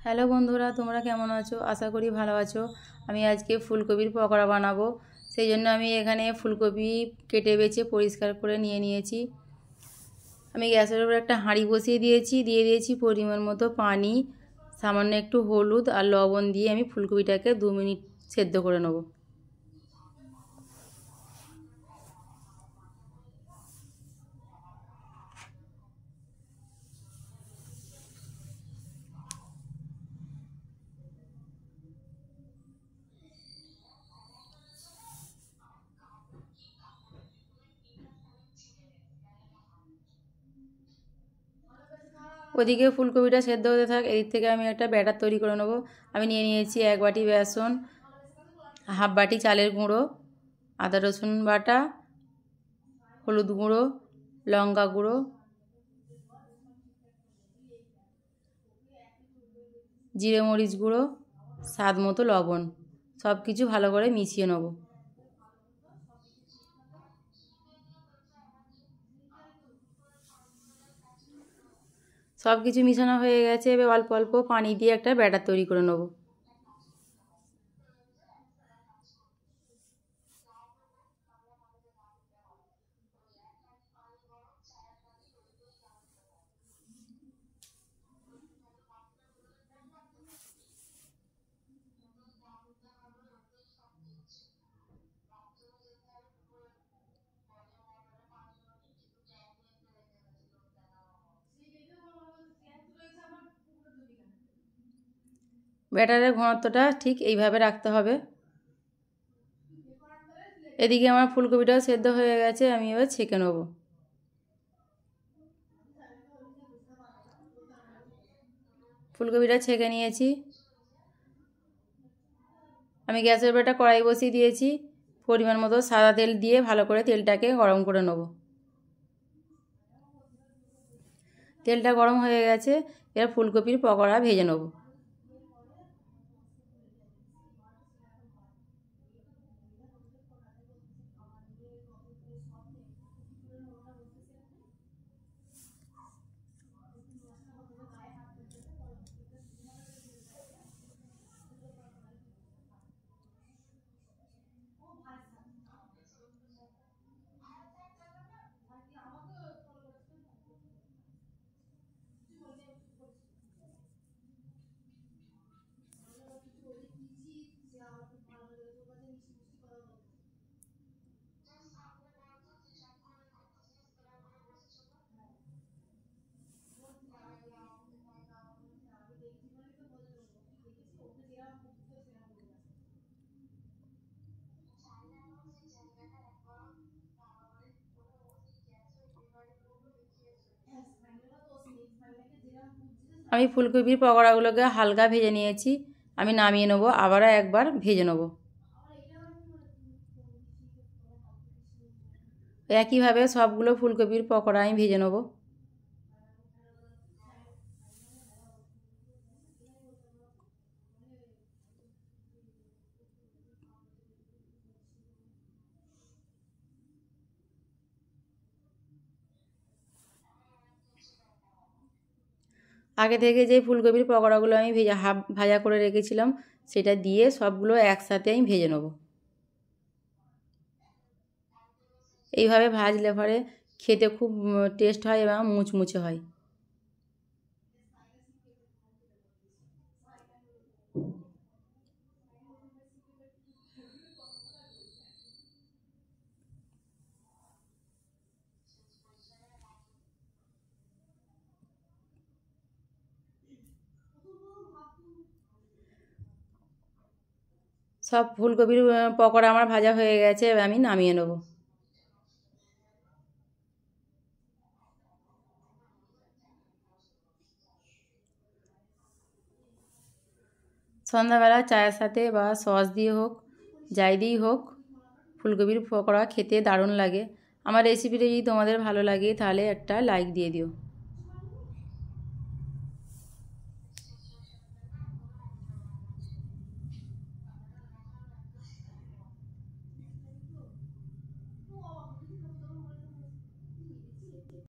Hello বন্ধুরা, তোমরা কেমন আছো? আশা করি ভালো আছো। আমি আজকে ফুলকপির পকোড়া বানাবো। সেই জন্য আমি এখানে ফুলকপি কেটে বেছে পরিষ্কার করে নিয়ে নিয়েছি। আমি গ্যাসের উপর একটা হাঁড়ি বসিয়ে দিয়েছি, দিয়ে দিয়েছি পরিমাণ মতো পানি, সামান্য একটু হলুদ আর লবণ দিয়ে আমি ফুলকপিটাকে 2 মিনিট সেদ্ধ করে নেব। ওদিকে ফুলকপিটা সেদ্ধ হতে থাক, এদিক থেকে আমি একটা ব্যাটার তৈরি করে নেব। আমি নিয়ে নিয়েছি 1 বাটি বেসন, হাফ বাটি চালের গুঁড়ো, আদা রসুন বাটা, হলুদ গুঁড়ো, লঙ্কা গুঁড়ো, জিরে মরিচ গুঁড়ো, স্বাদ মতো লবণ, সব কিছু ভালো করে মিশিয়ে নেব। সব কিছু মিশানো হয়ে গেছে, এবার অল্প অল্প পানি দিয়ে একটা ব্যাটার তৈরি করে নেব। ব্যাটারের ঘনত্বটা ঠিক এইভাবে রাখতে হবে। এদিকে আমার ফুলকপিটাও সেদ্ধ হয়ে গেছে, আমি এবার ছেঁকে নেব। ফুলকপিটা ছেঁকে নিয়েছি। আমি গ্যাসের উপর একটা কড়াই বসিয়ে দিয়েছি, পরিমাণ মতো সাদা তেল দিয়ে ভালো করে তেলটাকে গরম করে নেব। তেলটা গরম হয়ে গেছে, এবার ফুলকপির পকোড়া ভেজে নেব। আমি ফুলকপির পকোড়াগুলোকে হালকা ভেজে নিয়েছি, আমি নামিয়ে নেব, আবারও একবার ভেজে নেব। একইভাবে সবগুলো ফুলকপির পকোড়া আমি ভেজে নেব। আগে থেকে যে ফুলকপির পকোড়াগুলো আমি ভাজা করে রেখেছিলাম, সেটা দিয়ে সবগুলো একসাথে আমি ভেজে নেব। এইভাবে ভাজলে পরে খেতে খুব টেস্ট হয় এবং মুচমুচে হয়। সব ফুলকপির পকোড়া আমার ভাজা হয়ে গেছে, এবার আমি নামিয়ে নেব। সন্ধ্যাবেলা চায়ের সাথে বা সস দিয়ে হোক, যাই দিয়েই হোক, ফুলকপির পকোড়া খেতে দারুণ লাগে। আমার রেসিপিটা যদি তোমাদের ভালো লাগে তাহলে একটা লাইক দিয়ে দিও।